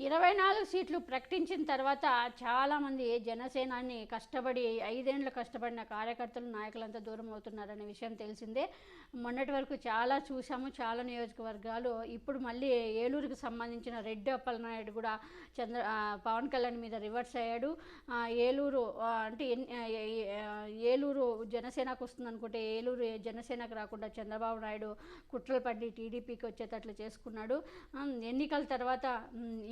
24 సీట్లు ప్రకటించిన తర్వాత చాలామంది జనసేనాని కష్టపడి 5 ఏళ్ళు కష్టపడిన కార్యకర్తలు నాయకులంతా దూరం అవుతున్నారనే విషయం తెలిసిందే. మొన్నటి వరకు చాలా చూసాము, చాలా నియోజకవర్గాలు. ఇప్పుడు మళ్ళీ ఏలూరుకి సంబంధించిన రెడ్డి అప్పలనాయుడు కూడా పవన్ కళ్యాణ్ మీద రివర్స్ అయ్యాడు. ఏలూరు ఏలూరు జనసేనకు వస్తుంది అనుకుంటే ఏలూరు జనసేనకు రాకుండా చంద్రబాబు నాయుడు కుట్రలు పడి టీడీపీకి వచ్చేటట్లు చేసుకున్నాడు. ఎన్నికల తర్వాత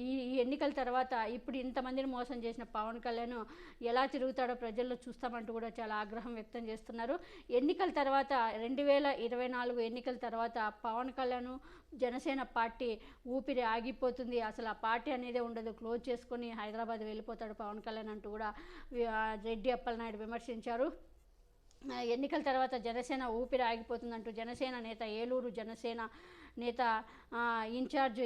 ఈ ఎన్నికల తర్వాత ఇప్పుడు ఇంతమందిని మోసం చేసిన పవన్ కళ్యాణ్ ఎలా తిరుగుతాడో ప్రజల్లో చూస్తామంటూ కూడా చాలా ఆగ్రహం వ్యక్తం చేస్తున్నారు. ఎన్నికల తర్వాత 2024 ఎన్నికల తర్వాత పవన్ కళ్యాణ్ జనసేన పార్టీ ఊపిరి ఆగిపోతుంది, అసలు ఆ పార్టీ అనేదే ఉండదు, క్లోజ్ చేసుకొని హైదరాబాద్ వెళ్ళిపోతాడు పవన్ కళ్యాణ్ అంటూ కూడా రెడ్డి అప్పలనాయుడు విమర్శించారు. ఎన్నికల తర్వాత జనసేన ఊపిరి ఆగిపోతుందంటూ జనసేన నేత ఏలూరు జనసేన నేత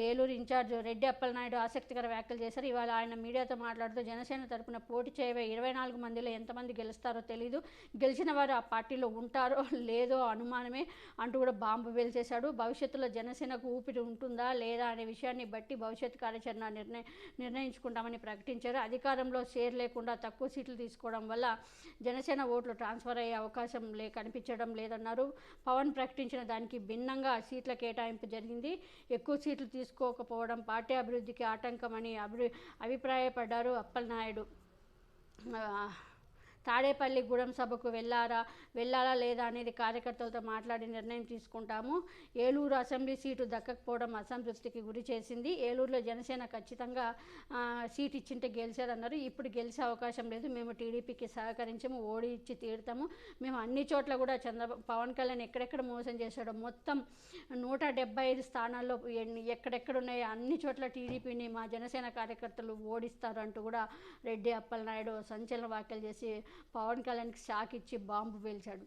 ఏలూరు ఇన్ఛార్జ్ రెడ్డి అప్పలనాయుడు ఆసక్తికర వ్యాఖ్యలు చేశారు. ఇవాళ ఆయన మీడియాతో మాట్లాడుతూ జనసేన తరపున పోటీ చేయబోయే 24 మందిలో ఎంతమంది గెలుస్తారో తెలీదు, గెలిచిన వారు ఆ పార్టీలో ఉంటారో లేదో అనుమానమే అంటూ కూడా బాంబు పేల్చేశాడు. భవిష్యత్తులో జనసేనకు ఊపిరి ఉంటుందా లేదా అనే విషయాన్ని బట్టి భవిష్యత్ కార్యాచరణ నిర్ణయించుకుంటామని ప్రకటించారు. అధికారంలో షేర్ లేకుండా తక్కువ సీట్లు తీసుకోవడం వల్ల జనసేన ఓట్లు ట్రాన్స్ఫర్ అయ్యే అవకాశం కనిపించడం లేదన్నారు. పవన్ ప్రకటించిన దానికి భిన్నంగా సీట్ల కేటాయింపు జరిగింది. ఎక్కువ సీట్లు తీసుకోకపోవడం పార్టీ అభివృద్ధికి ఆటంకమని అభిప్రాయపడ్డారు అప్పలనాయుడు. తాడేపల్లిగూడెం సభకు వెళ్ళాలా లేదా అనేది కార్యకర్తలతో మాట్లాడి నిర్ణయం తీసుకుంటాము. ఏలూరు అసెంబ్లీ సీటు దక్కకపోవడం అసంతృప్తికి గురి చేసింది. ఏలూరులో జనసేన ఖచ్చితంగా సీట్ ఇచ్చింటే గెలిచారన్నారు. ఇప్పుడు గెలిచే అవకాశం లేదు, మేము టీడీపీకి సహకరించము, ఓడించి తీరుతాము. మేము అన్ని చోట్ల కూడా పవన్ కళ్యాణ్ ఎక్కడెక్కడ మోసం చేశాడో మొత్తం 175 స్థానాల్లో ఎక్కడెక్కడున్నాయో అన్ని చోట్ల టీడీపీని మా జనసేన కార్యకర్తలు ఓడిస్తారు అంటూ కూడా రెడ్డి అప్పలనాయుడు సంచలన వ్యాఖ్యలు చేసి పవన్ కళ్యాణ్కి షాక్ ఇచ్చి బాంబు పేల్చాడు.